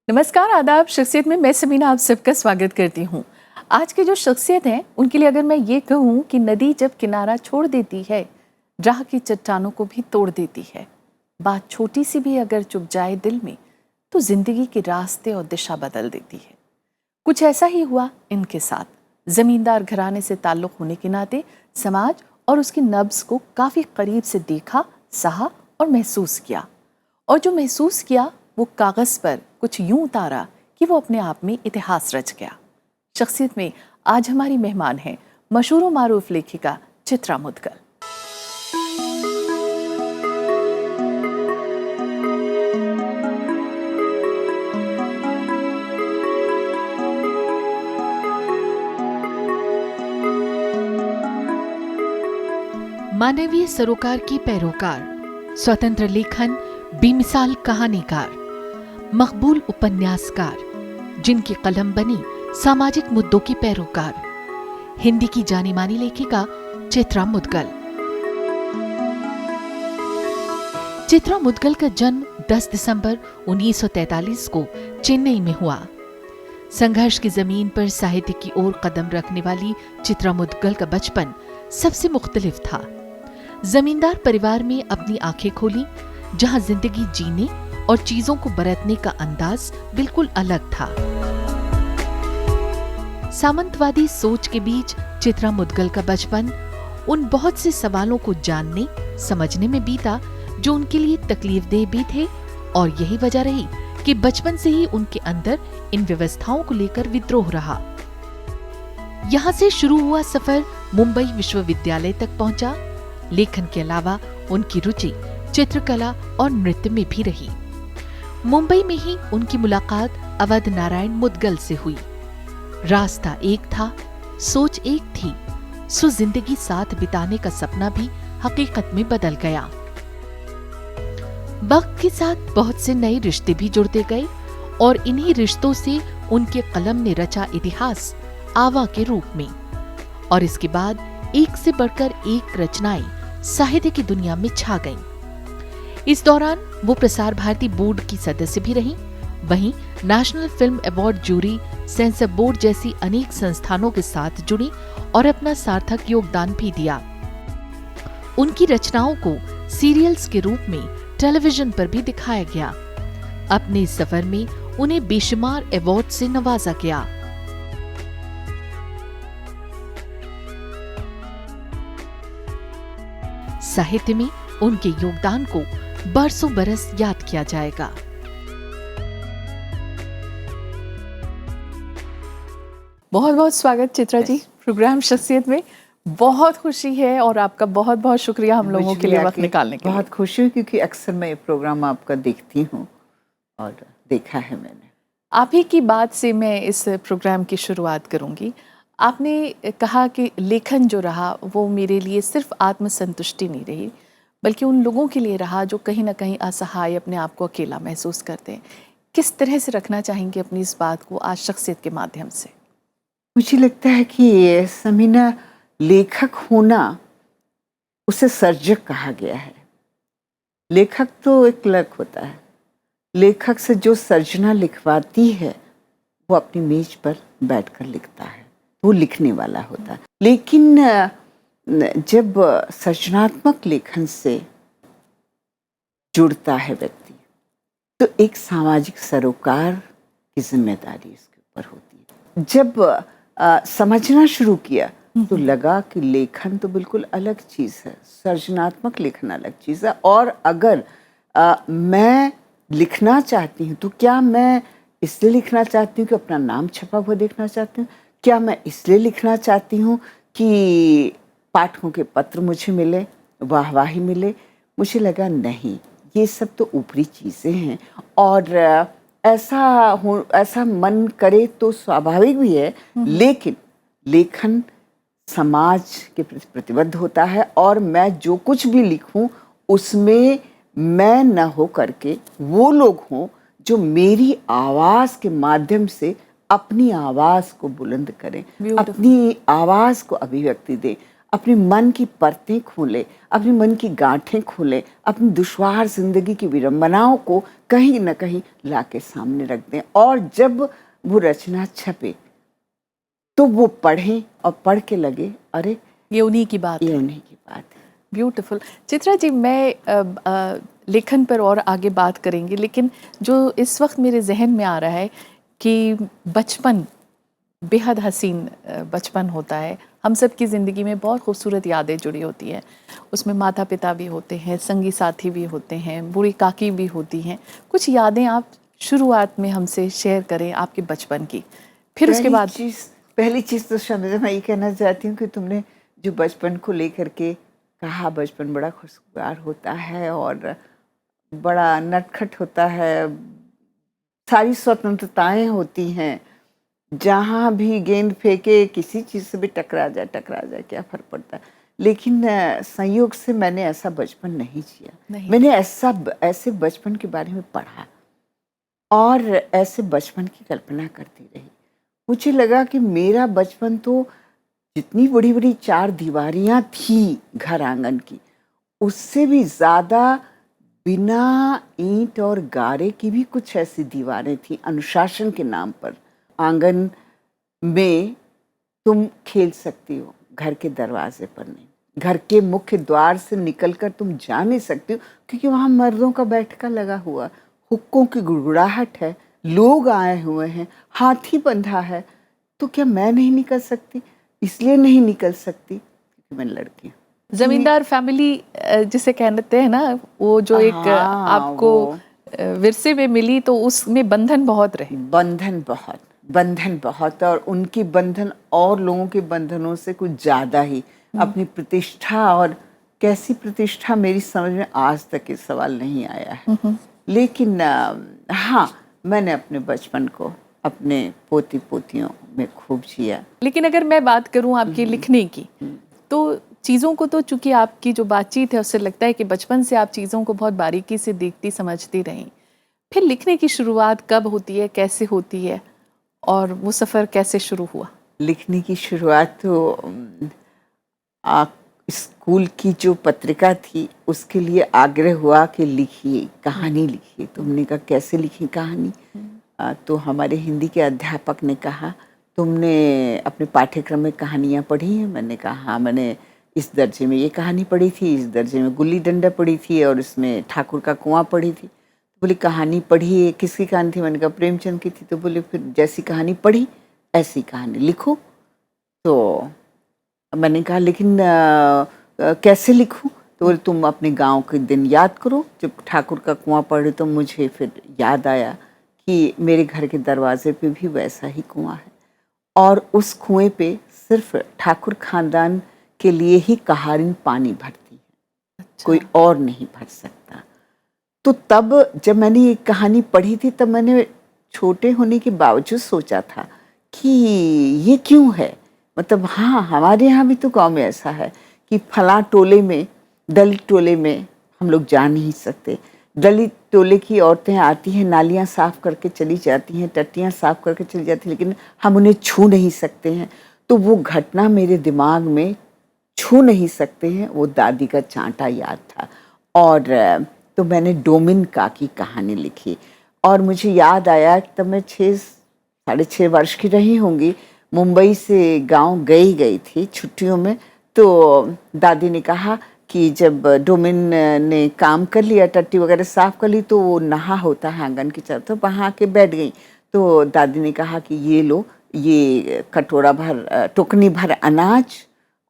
नमस्कार, आदाब। शख्सियत में मैं समीना आप सबका स्वागत करती हूँ। आज की जो शख्सियत हैं उनके लिए अगर मैं ये कहूँ कि नदी जब किनारा छोड़ देती है, राह की चट्टानों को भी तोड़ देती है। बात छोटी सी भी अगर चुप जाए दिल में तो जिंदगी के रास्ते और दिशा बदल देती है। कुछ ऐसा ही हुआ इनके साथ। जमींदार घराने से ताल्लुक़ होने के नाते समाज और उसकी नब्ज को काफ़ी करीब से देखा, सहा और महसूस किया। और जो महसूस किया वो कागज़ पर कुछ यूं उतारा कि वो अपने आप में इतिहास रच गया। शख्सियत में आज हमारी मेहमान हैं मशहूर व मारूफ लेखिका चित्रा मुद्गल। मानवीय सरोकार की पैरोकार, स्वतंत्र लेखन, बेमिसाल कहानीकार, मकबूल उपन्यासकार, जिनकी कलम बनी सामाजिक मुद्दों की पैरोकार, हिंदी की जानी मानी लेखिका चित्रा मुद्गल। चित्रा मुद्गल का जन्म 10 दिसंबर 1943 को चेन्नई में हुआ। संघर्ष की जमीन पर साहित्य की ओर कदम रखने वाली चित्रा मुद्गल का बचपन सबसे मुख्तलिफ था। जमींदार परिवार में अपनी आंखें खोली, जहां जिंदगी जीने और चीजों को बरतने का अंदाज बिल्कुल अलग था। सामंतवादी सोच के बीच चित्रा मुद्गल का बचपन उन बहुत से सवालों को जानने समझने में बीता जो उनके लिए तकलीफदेह भी थे, और यही वजह रही कि बचपन से ही उनके अंदर इन व्यवस्थाओं को लेकर विद्रोह रहा। यहाँ से शुरू हुआ सफर मुंबई विश्वविद्यालय तक पहुंचा। लेखन के अलावा उनकी रुचि चित्रकला और नृत्य में भी रही। मुंबई में ही उनकी मुलाकात अवध नारायण मुद्गल से हुई। रास्ता एक था, सोच एक थी, सो जिंदगी साथ बिताने का सपना भी हकीकत में बदल गया। वक्त के साथ बहुत से नए रिश्ते भी जुड़ते गए और इन्हीं रिश्तों से उनके कलम ने रचा इतिहास आवा के रूप में। और इसके बाद एक से बढ़कर एक रचनाएं साहित्य की दुनिया में छा गईं। इस दौरान वो प्रसार भारती बोर्ड की सदस्य भी रहीं। वहीं national film award jury, censor board जैसी अनेक संस्थानों के साथ जुड़ी और अपना सार्थक योगदान भी दिया। उनकी रचनाओं को सीरियल्स के रूप में टेलीविजन पर भी दिखाया गया। अपने इस सफर में उन्हें बेशुमार अवार्ड से नवाजा गया। साहित्य में उनके योगदान को बरसों बरस याद किया जाएगा। बहुत बहुत स्वागत चित्रा जी प्रोग्राम शख्सियत में। बहुत खुशी है और आपका बहुत बहुत शुक्रिया हम लोगों के लिए वक्त निकालने के लिए। बहुत खुशी हूँ क्योंकि अक्सर मैं ये प्रोग्राम आपका देखती हूँ और देखा है मैंने। आप ही की बात से मैं इस प्रोग्राम की शुरुआत करूंगी। आपने कहा कि लेखन जो रहा वो मेरे लिए सिर्फ आत्मसंतुष्टि नहीं रही, बल्कि उन लोगों के लिए रहा जो कहीं ना कहीं असहाय, अपने आप को अकेला महसूस करते हैं। किस तरह से रखना चाहेंगे अपनी इस बात को आज शख्सियत के माध्यम से? मुझे लगता है कि समीना, लेखक होना उसे सर्जक कहा गया है। लेखक तो एक क्लर्क होता है। लेखक से जो सर्जना लिखवाती है वो अपनी मेज पर बैठकर लिखता है, वो लिखने वाला होता है। लेकिन जब सृजनात्मक लेखन से जुड़ता है व्यक्ति तो एक सामाजिक सरोकार की जिम्मेदारी इसके ऊपर होती है। जब समझना शुरू किया तो लगा कि लेखन तो बिल्कुल अलग चीज़ है, सृजनात्मक लेखन अलग चीज़ है। और अगर मैं लिखना चाहती हूँ तो क्या मैं इसलिए लिखना चाहती हूँ कि अपना नाम छपा हुआ देखना चाहती हूँ? क्या मैं इसलिए लिखना चाहती हूँ कि पाठकों के पत्र मुझे मिले, वाहवाही मिले? मुझे लगा नहीं, ये सब तो ऊपरी चीज़ें हैं। और ऐसा मन करे तो स्वाभाविक भी है, लेकिन लेखन समाज के प्रति प्रतिबद्ध होता है और मैं जो कुछ भी लिखूं उसमें मैं न हो करके वो लोग हों जो मेरी आवाज़ के माध्यम से अपनी आवाज़ को बुलंद करें, अपनी आवाज़ को अभिव्यक्ति दें, अपने मन की परतें खोले, अपने मन की गांठें खोले, अपनी दुश्वार जिंदगी की विडंबनाओं को कहीं न कहीं लाके सामने रख दें, और जब वो रचना छपे तो वो पढ़ें और पढ़ के लगे अरे ये उन्हीं की बात ये है। उन्हीं की बात है। ब्यूटीफुल। चित्रा जी, मैं लेखन पर और आगे बात करेंगे, लेकिन जो इस वक्त मेरे जहन में आ रहा है कि बचपन बेहद हसीन बचपन होता है। हम सब की ज़िंदगी में बहुत खूबसूरत यादें जुड़ी होती हैं। उसमें माता पिता भी होते हैं, संगी साथी भी होते हैं, बूढ़ी काकी भी होती हैं। कुछ यादें आप शुरुआत में हमसे शेयर करें आपके बचपन की, फिर उसके बाद। पहली चीज़ तो शमीरा, मैं ये कहना चाहती हूँ कि तुमने जो बचपन को लेकर के कहा, बचपन बड़ा खुशगवार होता है और बड़ा नटखट होता है, सारी स्वतंत्रताएं होती हैं, जहाँ भी गेंद फेंके किसी चीज़ से भी टकरा जाए क्या फ़र्क पड़ता है। लेकिन संयोग से मैंने ऐसा बचपन नहीं जिया। मैंने ऐसे बचपन के बारे में पढ़ा और ऐसे बचपन की कल्पना करती रही। मुझे लगा कि मेरा बचपन तो जितनी बड़ी बड़ी 4 दीवारियां थी घर आंगन की, उससे भी ज़्यादा बिना ईंट और गारे की भी कुछ ऐसी दीवारें थी अनुशासन के नाम पर। आंगन में तुम खेल सकती हो, घर के दरवाजे पर नहीं, घर के मुख्य द्वार से निकलकर तुम जा नहीं सकती हो, क्योंकि वहाँ मर्दों का बैठका लगा हुआ, हुक्कों की गुड़गुड़ाहट है, लोग आए हुए हैं, हाथी बंधा है। तो क्या मैं नहीं निकल सकती? इसलिए नहीं निकल सकती क्योंकि मैं लड़की हूँ। जमींदार फैमिली जिसे कहते हैं ना, वो जो एक आपको विरसे में मिली, तो उसमें बंधन बहुत रहे। बंधन बहुत, और उनकी बंधन और लोगों के बंधनों से कुछ ज़्यादा ही। अपनी प्रतिष्ठा, और कैसी प्रतिष्ठा मेरी समझ में आज तक ये सवाल नहीं आया है। लेकिन हाँ, मैंने अपने बचपन को अपने पोती पोतियों में खूब जिया। लेकिन अगर मैं बात करूं आपके लिखने की, तो चीज़ों को तो चूंकि आपकी जो बातचीत है उससे लगता है कि बचपन से आप चीज़ों को बहुत बारीकी से देखती समझती रहीं। फिर लिखने की शुरुआत कब होती है, कैसे होती है, और वो सफ़र कैसे शुरू हुआ? लिखने की शुरुआत तो स्कूल की जो पत्रिका थी उसके लिए आग्रह हुआ कि लिखिए, कहानी लिखिए। तो हमने कहा कैसे लिखी कहानी? तो हमारे हिंदी के अध्यापक ने कहा तुमने अपने पाठ्यक्रम में कहानियाँ पढ़ी हैं? मैंने कहा हाँ, मैंने इस दर्जे में ये कहानी पढ़ी थी, इस दर्जे में गुल्ली डंडा पढ़ी थी, और इसमें ठाकुर का कुआं पढ़ी थी। तो बोले कहानी पढ़ी है, किसकी कहानी थी? मैंने कहा प्रेमचंद की थी। तो बोले फिर जैसी कहानी पढ़ी ऐसी कहानी लिखो। तो मैंने कहा लेकिन कैसे लिखूं? तो बोले तुम अपने गांव के दिन याद करो। जब ठाकुर का कुआं पढ़े तो मुझे फिर याद आया कि मेरे घर के दरवाजे पे भी वैसा ही कुआं है, और उस कुएं पे सिर्फ ठाकुर खानदान के लिए ही कहारिन पानी भरती है। अच्छा। कोई और नहीं भर सकता। तो तब जब मैंने ये कहानी पढ़ी थी, तब मैंने छोटे होने के बावजूद सोचा था कि ये क्यों है। मतलब हाँ, हमारे यहाँ भी तो गांव में ऐसा है कि फला टोले में, दलित टोले में हम लोग जा नहीं सकते। दलित टोले की औरतें आती हैं, नालियाँ साफ करके चली जाती हैं, टट्टियाँ साफ करके चली जाती हैं, लेकिन हम उन्हें छू नहीं सकते हैं। तो वो घटना मेरे दिमाग में, छू नहीं सकते हैं, वो दादी का चांटा याद था। और तो मैंने डोमिन का की कहानी लिखी, और मुझे याद आया तब मैं 6-6.5 वर्ष की रही होंगी। मुंबई से गांव गई थी छुट्टियों में। तो दादी ने कहा कि जब डोमिन ने काम कर लिया, टट्टी वगैरह साफ कर ली, तो वो नहा होता है आंगन की तरफ, तो वहाँ आके बैठ गई। तो दादी ने कहा कि ये लो, ये कटोरा भर, टोकनी भर अनाज,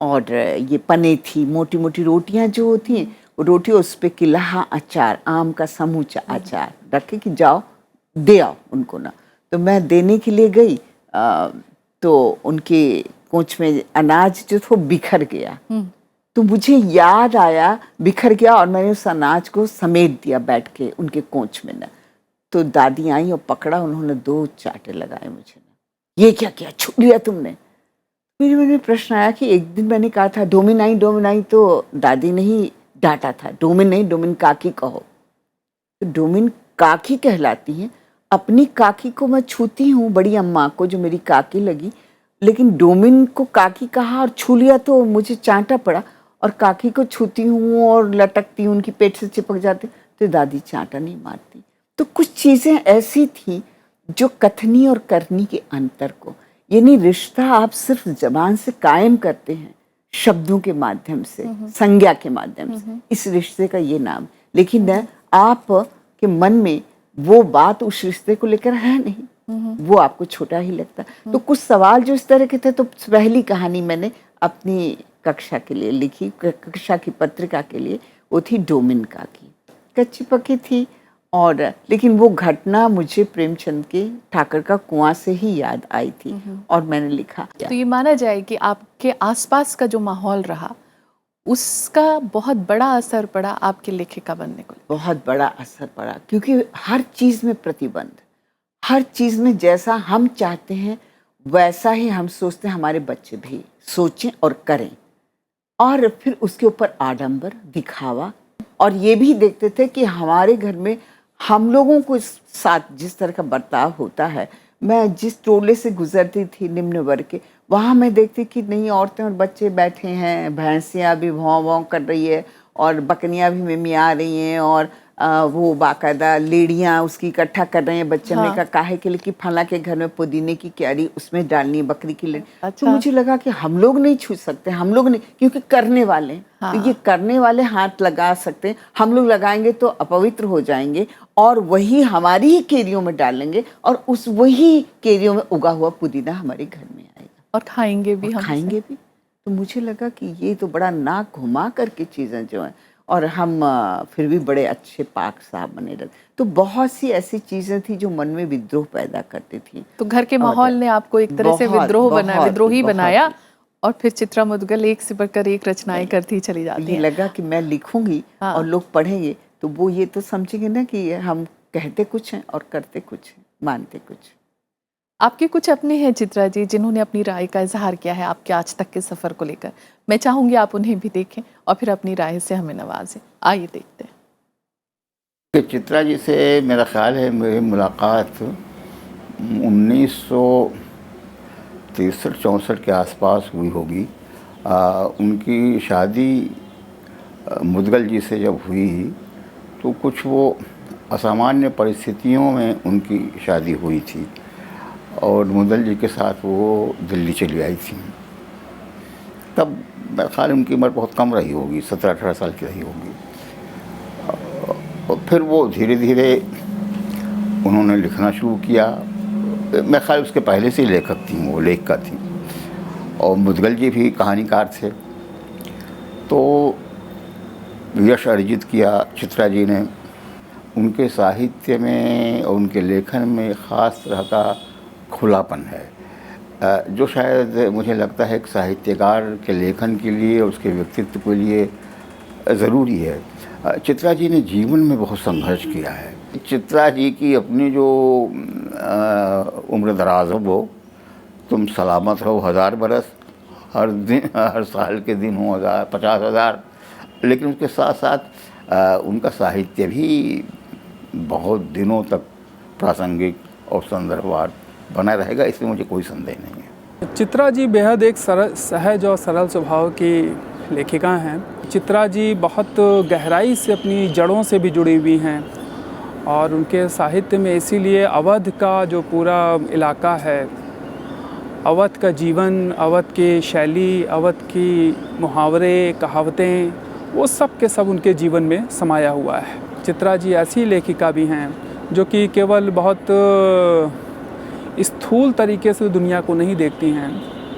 और ये पने थी, मोटी मोटी रोटियां जो होती हैं, वो रोटी, उस पर किल्हा अचार, आम का समूचा अचार रखे कि जाओ दे आओ उनको ना। तो मैं देने के लिए गई, तो उनके कोंच में अनाज जो था बिखर गया। तो मुझे याद आया बिखर गया, और मैंने उस अनाज को समेट दिया बैठ के उनके कोंच में ना। तो दादी आई और पकड़ा, उन्होंने 2 चांटे लगाए मुझे ना। ये क्या किया, छू लिया तुमने? मेरे मन में प्रश्न आया कि एक दिन मैंने कहा था डोमिन आई, तो दादी ने ही डांटा था, डोमिन नहीं, डोमिन काकी कहो। तो डोमिन काकी कहलाती हैं। अपनी काकी को मैं छूती हूँ, बड़ी अम्मा को जो मेरी काकी लगी, लेकिन डोमिन को काकी कहा और छू लिया तो मुझे चांटा पड़ा, और काकी को छूती हूँ और लटकती हूँ, उनकी पेट से चिपक जाती तो दादी चांटा नहीं मारती। तो कुछ चीज़ें ऐसी थी जो कथनी और करनी के अंतर को, यानी रिश्ता आप सिर्फ जबान से कायम करते हैं, शब्दों के माध्यम से, संज्ञा के माध्यम से, इस रिश्ते का ये नाम, लेकिन आप के मन में वो बात उस रिश्ते को लेकर है नहीं, वो आपको छोटा ही लगता। तो कुछ सवाल जो इस तरह के थे, तो पहली कहानी मैंने अपनी कक्षा के लिए लिखी, कक्षा की पत्रिका के लिए, वो थी डोमिन का की, कच्ची पक्की थी, और लेकिन वो घटना मुझे प्रेमचंद के ठाकर का कुआं से ही याद आई थी और मैंने लिखा। तो ये माना जाए कि आपके आसपास का जो माहौल रहा उसका बहुत बड़ा असर पड़ा आपके लेखिका बनने को। बहुत बड़ा असर पड़ा, क्योंकि हर चीज़ में प्रतिबंध, हर चीज़ में जैसा हम चाहते हैं वैसा ही हम सोचते हैं हमारे बच्चे भी सोचें और करें, और फिर उसके ऊपर आडंबर, दिखावा, और ये भी देखते थे कि हमारे घर में हम लोगों को साथ जिस तरह का बर्ताव होता है, मैं जिस टोले से गुजरती थी निम्न वर्ग के, वहाँ मैं देखती कि नहीं, औरतें और बच्चे बैठे हैं, भैंसियाँ भी भौं भौं कर रही है और बकरियाँ भी मिमिया रही हैं, और वो बाकायदा लेड़ियाँ उसकी इकट्ठा कर रहे हैं। बच्चे ने कहा काहे के लिए, कि फला के घर में पुदीने की क्यारी उसमें डालनी है, बकरी की लेड़ी। तो मुझे लगा कि हम लोग नहीं छू सकते, हम लोग नहीं, क्योंकि करने वाले तो ये करने वाले हाथ लगा सकते हैं, हम लोग लगाएंगे तो अपवित्र हो जाएंगे, और वही हमारी ही केरियों में डालेंगे, और उस वही केरियों में उगा हुआ पुदीना हमारे घर में आएगा और खाएंगे भी, और खाएंगे भी। तो मुझे लगा कि ये तो बड़ा नाक घुमा करके चीज़ें जो हैं, और हम फिर भी बड़े अच्छे पाक साहब बने रहे। तो बहुत सी ऐसी चीज़ें थी जो मन में विद्रोह पैदा करती थी। तो घर के माहौल ने आपको एक तरह से विद्रोही बनाया, और फिर चित्रा मुदगल एक से बढ़कर एक रचनाएं करती चली जाती ये हैं। लगा कि मैं लिखूंगी और लोग पढ़ेंगे तो वो ये तो समझेंगे ना कि हम कहते कुछ हैं और करते कुछ हैं, मानते कुछ। आपके कुछ अपने हैं चित्रा जी जिन्होंने अपनी राय का इजहार किया है आपके आज तक के सफ़र को लेकर। मैं चाहूँगी आप उन्हें भी देखें और फिर अपनी राय से हमें नवाजें। आइए देखते हैं। चित्रा जी से मेरा ख्याल है मेरी मुलाकात 1963-64 के आसपास हुई होगी। उनकी शादी मुदगल जी से जब हुई तो कुछ वो असामान्य परिस्थितियों में उनकी शादी हुई थी, और मुदगल जी के साथ वो दिल्ली चली आई थी। तब मेरा ख्याल उनकी उम्र बहुत कम रही होगी, 17-18 साल की रही होगी। और फिर वो धीरे धीरे उन्होंने लिखना शुरू किया। मैं ख्याल उसके पहले से ही लेखक थी, वो लेखिका थी, और मुदगल जी भी कहानीकार थे। तो यश अर्जित किया चित्रा जी ने। उनके साहित्य में और उनके लेखन में ख़ास तरह का खुलापन है, जो शायद मुझे लगता है एक साहित्यकार के लेखन के लिए और उसके व्यक्तित्व के लिए ज़रूरी है। चित्रा जी ने जीवन में बहुत संघर्ष किया है। चित्रा जी की अपनी जो उम्र दराज हो, वो तुम सलामत रहो 1000 बरस, हर दिन हर साल के दिन हो 50,000, लेकिन उसके साथ साथ उनका साहित्य भी बहुत दिनों तक प्रासंगिक और संदर्भवार बना रहेगा, इसमें मुझे कोई संदेह नहीं है। चित्रा जी बेहद एक सहज और सरल स्वभाव की लेखिका हैं। चित्रा जी बहुत गहराई से अपनी जड़ों से भी जुड़ी हुई हैं, और उनके साहित्य में इसीलिए अवध का जो पूरा इलाका है, अवध का जीवन, अवध की शैली, अवध की मुहावरे, कहावतें, वो सब के सब उनके जीवन में समाया हुआ है। चित्रा जी ऐसी लेखिका भी हैं जो कि केवल बहुत स्थूल तरीके से दुनिया को नहीं देखती हैं,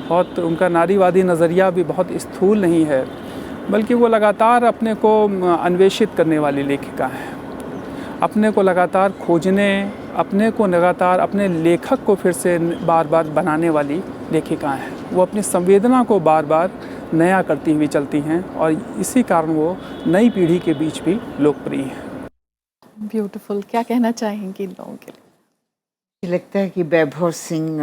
बहुत उनका नारीवादी नज़रिया भी बहुत स्थूल नहीं है, बल्कि वो लगातार अपने को अन्वेषित करने वाली लेखिका हैं। अपने को लगातार खोजने, अपने को लगातार अपने लेखक को फिर से बार बार बनाने वाली लेखिका हैं। वो अपनी संवेदना को बार बार नया करती हुई चलती हैं, और इसी कारण वो नई पीढ़ी के बीच भी लोकप्रिय हैं। ब्यूटीफुल। क्या कहना चाहेंगे इन लोगों के लिए? मुझे लगता है कि वैभव सिंह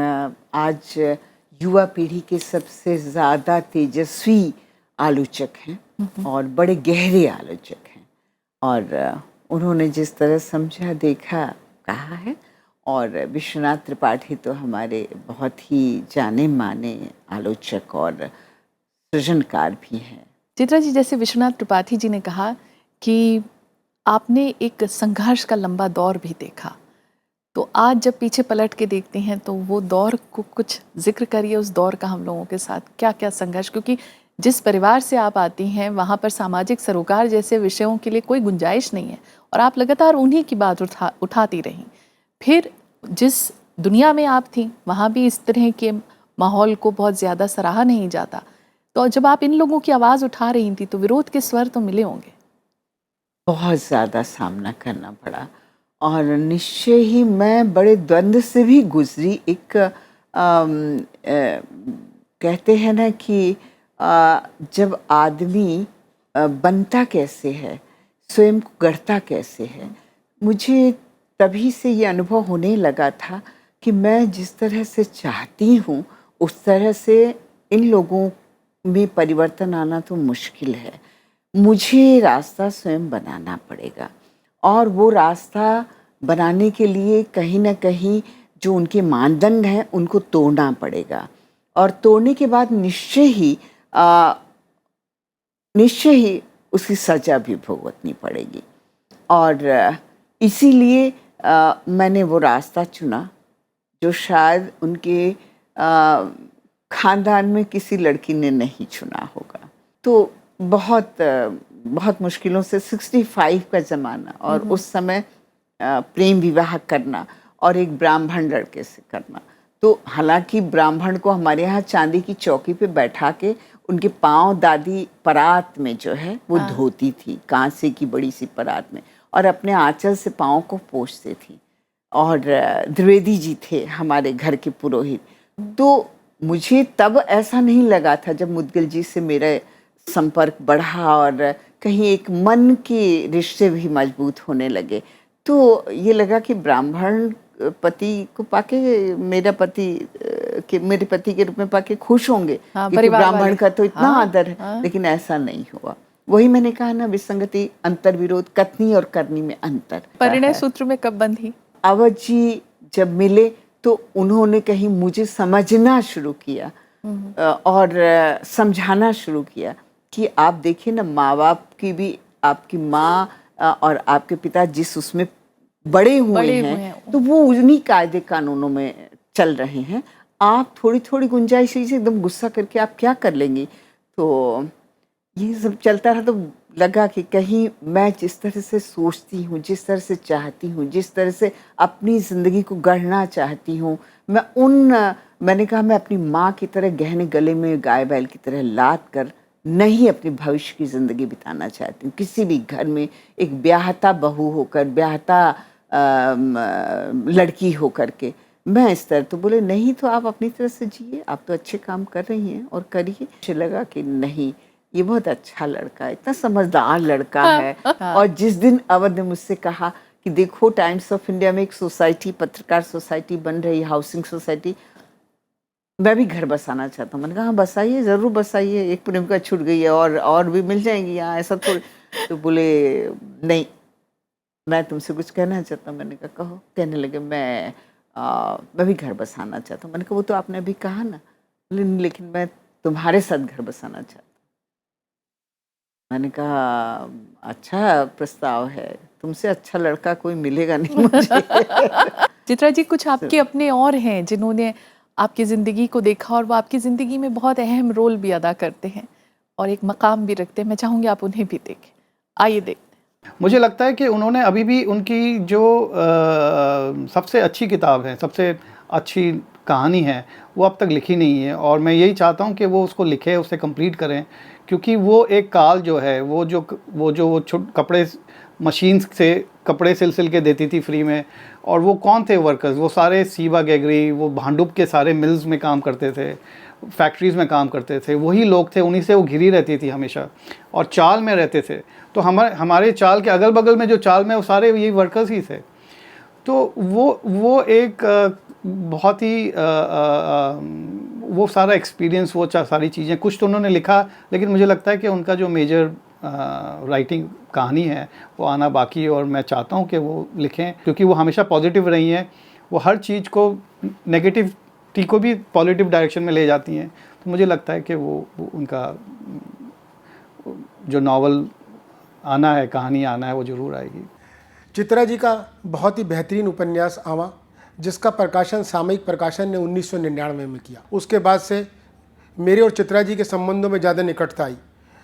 आज युवा पीढ़ी के सबसे ज़्यादा तेजस्वी आलोचक हैं और बड़े गहरे आलोचक हैं, और उन्होंने जिस तरह समझा, देखा, कहा है, और विश्वनाथ त्रिपाठी तो हमारे बहुत ही जाने माने आलोचक और सृजनकार भी हैं। चित्रा जी, जैसे विश्वनाथ त्रिपाठी जी ने कहा कि आपने एक संघर्ष का लंबा दौर भी देखा, तो आज जब पीछे पलट के देखते हैं तो वो दौर को कुछ जिक्र करिए, उस दौर का हम लोगों के साथ क्या क्या संघर्ष, क्योंकि जिस परिवार से आप आती हैं वहाँ पर सामाजिक सरोकार जैसे विषयों के लिए कोई गुंजाइश नहीं है और आप लगातार उन्हीं की बात उठाती रहीं। फिर जिस दुनिया में आप थी वहाँ भी इस तरह के माहौल को बहुत ज़्यादा सराहा नहीं जाता, तो जब आप इन लोगों की आवाज़ उठा रही थी तो विरोध के स्वर तो मिले होंगे। बहुत ज़्यादा सामना करना पड़ा और निश्चय ही मैं बड़े द्वंद्व से भी गुजरी। एक कहते हैं ना कि जब आदमी बनता कैसे है, स्वयं को गढ़ता कैसे है, मुझे तभी से ये अनुभव होने लगा था कि मैं जिस तरह से चाहती हूँ उस तरह से इन लोगों में परिवर्तन आना तो मुश्किल है। मुझे रास्ता स्वयं बनाना पड़ेगा और वो रास्ता बनाने के लिए कहीं ना कहीं जो उनके मानदंड हैं उनको तोड़ना पड़ेगा और तोड़ने के बाद निश्चय ही उसकी सजा भी भुगतनी पड़ेगी। और इसीलिए मैंने वो रास्ता चुना जो शायद उनके खानदान में किसी लड़की ने नहीं चुना होगा। तो बहुत मुश्किलों से 65 का ज़माना और उस समय प्रेम विवाह करना और एक ब्राह्मण लड़के से करना। तो हालांकि ब्राह्मण को हमारे यहाँ चांदी की चौकी पे बैठा के उनके पांव दादी परात में जो है वो धोती थी, कांसे की बड़ी सी परात में, और अपने आंचल से पाँव को पोंछती थी। और द्विवेदी जी थे हमारे घर के पुरोहित। तो मुझे तब ऐसा नहीं लगा था जब मुद्गल जी से मेरा संपर्क बढ़ा और कहीं एक मन के रिश्ते भी मजबूत होने लगे, तो ये लगा कि ब्राह्मण पति को पाके मेरे पति के रूप में पाके खुश होंगे, क्योंकि ब्राह्मण का तो इतना आदर है। लेकिन ऐसा नहीं हुआ। वही मैंने कहा ना, विसंगति, अंतर विरोध, कथनी और करनी में अंतर। परिणय सूत्र में कब बंधी? अवध जी जब मिले तो उन्होंने कहीं मुझे समझना शुरू किया और समझाना शुरू किया कि आप देखिए ना, माँ बाप की भी, आपकी माँ और आपके पिता जिस उसमें बड़े हुए हैं तो वो उन्हीं कायदे कानूनों में चल रहे हैं। आप थोड़ी थोड़ी गुंजाइश से एकदम गुस्सा करके आप क्या कर लेंगी? तो ये सब चलता रहा तो लगा कि कहीं मैं जिस तरह से सोचती हूँ, जिस तरह से चाहती हूँ, जिस तरह से अपनी ज़िंदगी को गढ़ना चाहती हूँ, मैंने कहा मैं अपनी माँ की तरह गहने गले में गाय बैल की तरह लाद कर नहीं अपनी भविष्य की ज़िंदगी बिताना चाहती हूँ। किसी भी घर में एक ब्याहता बहू होकर, ब्याहता लड़की होकर के मैं इस तरह। तो बोले नहीं, तो आप अपनी तरह से जिए, आप तो अच्छे काम कर रही हैं और करिए। मुझे लगा कि नहीं, ये बहुत अच्छा लड़का है, इतना समझदार लड़का है। और जिस दिन अवध ने मुझसे कहा कि देखो टाइम्स ऑफ इंडिया में एक सोसाइटी, पत्रकार सोसाइटी बन रही है, हाउसिंग सोसाइटी, मैं भी घर बसाना चाहता हूँ। मैंने कहा हाँ बसाइए, ज़रूर बसाइए, एक प्रेमिका छूट गई है और भी मिल जाएंगी यहाँ, ऐसा थोड़ी। तो बोले नहीं, मैं तुमसे कुछ कहना चाहता हूँ। मैंने कहा कहो। कहने लगे मैं भी घर बसाना चाहता हूँ। मैंने कहा वो तो आपने अभी कहा ना। बोले लेकिन मैं तुम्हारे साथ घर बसाना चाहता हूँ। मैंने कहा अच्छा प्रस्ताव है, तुमसे अच्छा लड़का कोई मिलेगा नहीं मुझे। चित्रा जी, कुछ आपके अपने और हैं जिन्होंने आपकी ज़िंदगी को देखा और वो आपकी ज़िंदगी में बहुत अहम रोल भी अदा करते हैं और एक मकाम भी रखते हैं। मैं चाहूँगी आप उन्हें भी देखें। आइए देखते हैं। मुझे लगता है कि उन्होंने अभी भी उनकी जो सबसे अच्छी किताब है, सबसे अच्छी कहानी है, वो अब तक लिखी नहीं है और मैं यही चाहता हूँ कि वो उसको लिखे, उसे कंप्लीट करें, क्योंकि वो एक काल जो है, वो कपड़े मशीन से कपड़े सिल के देती थी फ्री में। और वो कौन थे वर्कर्स? वो सारे सीबा गैगरी, वो भांडुप के सारे मिल्स में काम करते थे, फैक्ट्रीज़ में काम करते थे, वही लोग थे, उन्हीं से वो घिरी रहती थी हमेशा और चाल में रहते थे। तो हमारे चाल के अगल बगल में जो चाल में वो सारे यही वर्कर्स ही थे। तो वो एक बहुत ही वो सारा एक्सपीरियंस, वो सारी चीज़ें, कुछ तो उन्होंने लिखा, लेकिन मुझे लगता है कि उनका जो मेजर राइटिंग कहानी है वो आना बाकी है और मैं चाहता हूँ कि वो लिखें, क्योंकि वो हमेशा पॉजिटिव रही हैं। वो हर चीज़ को नेगेटिविटी को भी पॉजिटिव डायरेक्शन में ले जाती हैं। तो मुझे लगता है कि वो उनका जो नावल आना है, कहानी आना है, वो ज़रूर आएगी। चित्रा जी का बहुत ही बेहतरीन उपन्यास आवा, जिसका प्रकाशन सामयिक प्रकाशन ने 1999 में किया। उसके बाद से मेरे और चित्रा जी के संबंधों में ज़्यादा निकटता आई।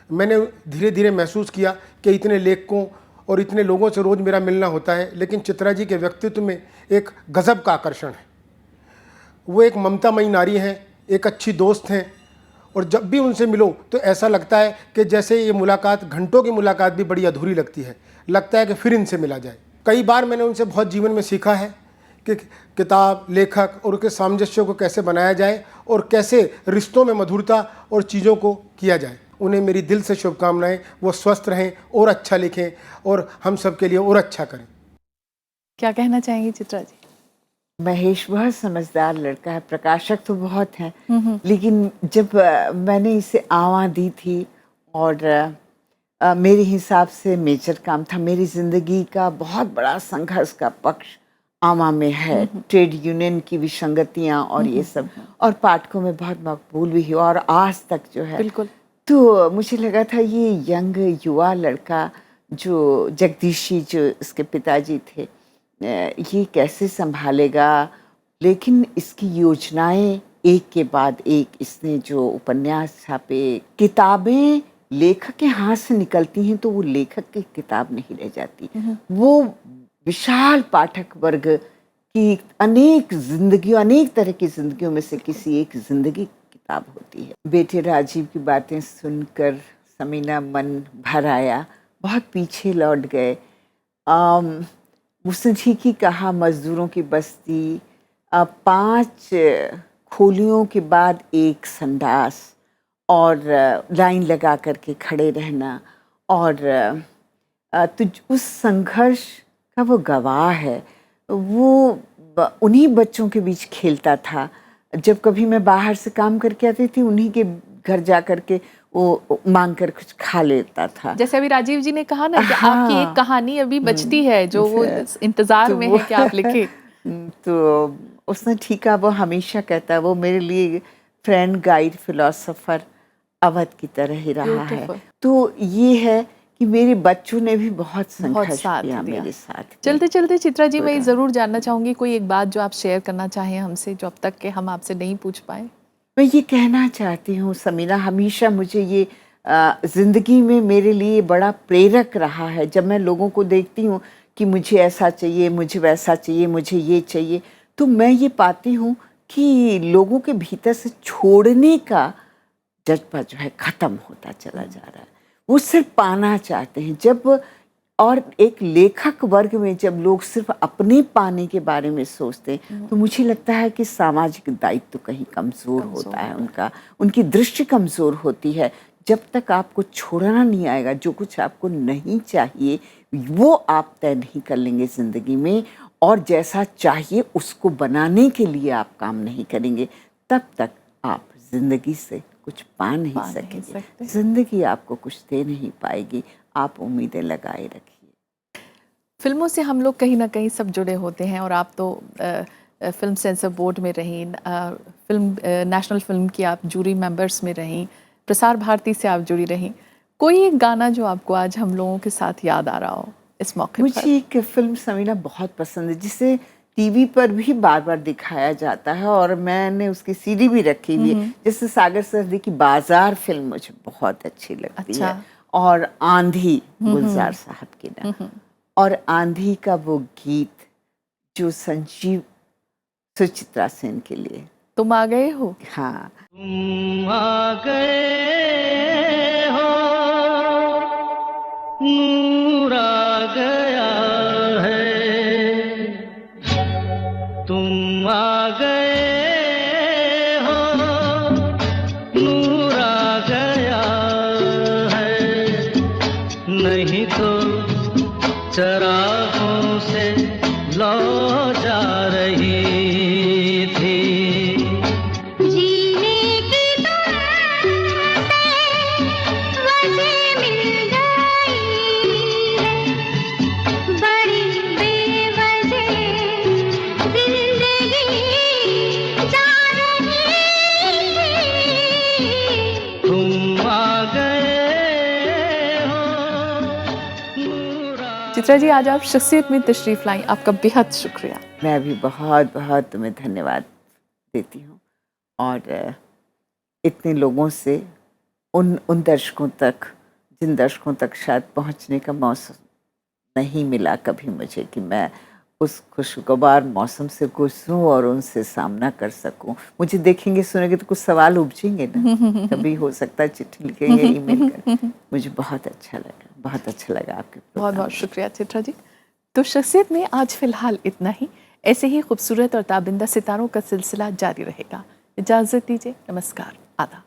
मैंने धीरे धीरे महसूस किया कि इतने लेखकों और इतने लोगों से रोज़ मेरा मिलना होता है, लेकिन चित्रा जी के व्यक्तित्व में एक गज़ब का आकर्षण है। वो एक ममतामयी नारी हैं, एक अच्छी दोस्त हैं, और जब भी उनसे मिलो तो ऐसा लगता है कि जैसे ये मुलाकात, घंटों की मुलाकात भी बड़ी अधूरी लगती है। लगता है कि फिर इनसे मिला जाए। कई बार मैंने उनसे बहुत जीवन में सीखा है कि किताब, लेखक और उसके सामंजस्य को कैसे बनाया जाए और कैसे रिश्तों में मधुरता और चीज़ों को किया जाए। उन्हें मेरी दिल से शुभकामनाएं। वो स्वस्थ रहें और अच्छा लिखें और हम सब के लिए और अच्छा करें। क्या कहना चाहेंगी चित्रा जी? महेश बहुत समझदार लड़का है, प्रकाशक तो बहुत हैं, लेकिन जब मैंने इसे आवा दी थी और मेरे हिसाब से मेजर काम था। मेरी ज़िंदगी का बहुत बड़ा संघर्ष का पक्ष आमा में है, ट्रेड यूनियन की विसंगतियाँ और ये सब, और पाठकों में बहुत मकबूल भी हुआ और आज तक जो है। बिल्कुल। तो मुझे लगा था ये यंग युवा लड़का जो जगदीशी, जो इसके पिताजी थे, ये कैसे संभालेगा। लेकिन इसकी योजनाएं एक के बाद एक, इसने जो उपन्यास छापे, किताबें लेखक के हाथ से निकलती हैं तो वो लेखक की किताब नहीं रह जाती, वो विशाल पाठक वर्ग की अनेक जिंदगियों, अनेक तरह की जिंदगियों में से किसी एक जिंदगी किताब होती है। बेटे राजीव की बातें सुनकर समीना मन भर आया, बहुत पीछे लौट गए। उसने ठीक ही कहा, मजदूरों की बस्ती, 5 खोलियों के बाद एक संडास और लाइन लगा करके खड़े रहना, और तो उस संघर्ष का वो गवाह है। वो उन्हीं बच्चों के बीच खेलता था। जब कभी मैं बाहर से काम करके आती थी, उन्हीं के घर जा कर के वो मांग कर कुछ खा लेता था। जैसे अभी राजीव जी ने कहा ना कि आपकी एक कहानी अभी बचती है जो वो इंतजार में है कि आप लिखें। तो उसने ठीक है, वो हमेशा कहता है, वो मेरे लिए फ्रेंड, गाइड, फिलोसोफर अवध की तरह ही रहा है। तो ये है कि मेरे बच्चों ने भी बहुत संघर्ष किया मेरे साथ। चलते चलते चित्रा जी, मैं ज़रूर जानना चाहूँगी कोई एक बात जो आप शेयर करना चाहें हमसे, जो अब तक के हम आपसे नहीं पूछ पाए। मैं ये कहना चाहती हूँ समीना, हमेशा मुझे ये ज़िंदगी में मेरे लिए बड़ा प्रेरक रहा है। जब मैं लोगों को देखती हूँ कि मुझे ऐसा चाहिए, मुझे वैसा चाहिए, मुझे ये चाहिए, तो मैं ये पाती हूँ कि लोगों के भीतर से छोड़ने का जज्बा जो है ख़त्म होता चला जा रहा है। वो सिर्फ पाना चाहते हैं। जब और एक लेखक वर्ग में जब लोग सिर्फ अपने पाने के बारे में सोचते हैं, तो मुझे लगता है कि सामाजिक दायित्व तो कहीं कमज़ोर होता है उनका, उनकी दृष्टि कमज़ोर होती है। जब तक आपको छोड़ना नहीं आएगा, जो कुछ आपको नहीं चाहिए वो आप तय नहीं कर लेंगे ज़िंदगी में, और जैसा चाहिए उसको बनाने के लिए आप काम नहीं करेंगे, तब तक आप ज़िंदगी से कुछ पा नहीं सकेंगे। ज़िंदगी आपको कुछ दे नहीं पाएगी। आप उम्मीदें लगाए रखिए। फिल्मों से हम लोग कहीं ना कहीं सब जुड़े होते हैं, और आप तो फिल्म सेंसर बोर्ड में रहीं, नेशनल फिल्म की आप जूरी मेंबर्स में रहीं, प्रसार भारती से आप जुड़ी रहीं। कोई एक गाना जो आपको आज हम लोगों के साथ याद आ रहा हो इस मौके पर? मुझे एक फिल्म समीना बहुत पसंद है, जिसे टीवी पर भी बार बार दिखाया जाता है, और मैंने उसकी सीडी भी रखी हुई है, जैसे सागर सरदी की बाजार फिल्म मुझे बहुत अच्छी लगती है। और आंधी, गुलजार साहब की ना, और आंधी का वो गीत जो संजीव सुचित्रा सेन के लिए, तुम आ गए हो। हाँ, तुम आ गए हो, नूर आ गया है, तुम आ गए हो, नूर आ गया है, नहीं तो चरागों से लौ जा रही थी। जीने की चित्रा जी, आज आप शख्सियत में तशरीफ़ लाई, आपका बेहद शुक्रिया। मैं भी बहुत बहुत तुम्हें धन्यवाद देती हूँ। और इतने लोगों से उन दर्शकों तक, जिन दर्शकों तक शायद पहुँचने का मौसम नहीं मिला कभी मुझे, कि मैं उस खुशगवार मौसम से गुजरूं और उनसे सामना कर सकूं। मुझे देखेंगे सुनेंगे तो कुछ सवाल उपजेंगे ना, कभी हो सकता है चिट्ठी लिखेंगे, ईमेल कर। मुझे बहुत अच्छा लगा आपके बहुत प्रोग्राम बहुत शुक्रिया चित्रा जी। तो शख्सियत में आज फिलहाल इतना ही। ऐसे ही खूबसूरत और ताबिंदा सितारों का सिलसिला जारी रहेगा। इजाज़त दीजिए, नमस्कार, आदाब।